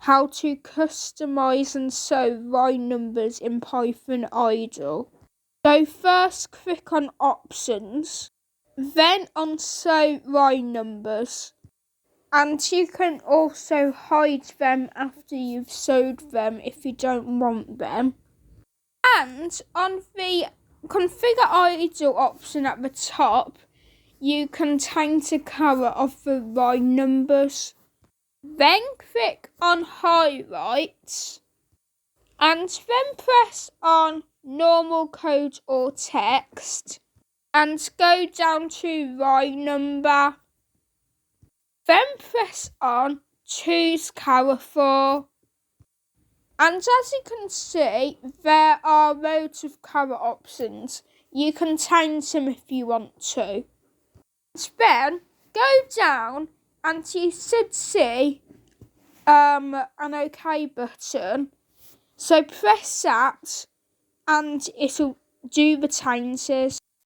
how to customize and sew line numbers in Python idle. So first click on options, then on sew line numbers, and you can also hide them after you've sewed them if you don't want them. And on the configure idle option at the top, you can change the colour of the line numbers. Then click on highlights and then press on normal code or text and go down to line number. Then press on choose colour. And as you can see, there are loads of colour options. You can change them if you want to. Then go down and you should see an OK button. So press that and it'll do the changes.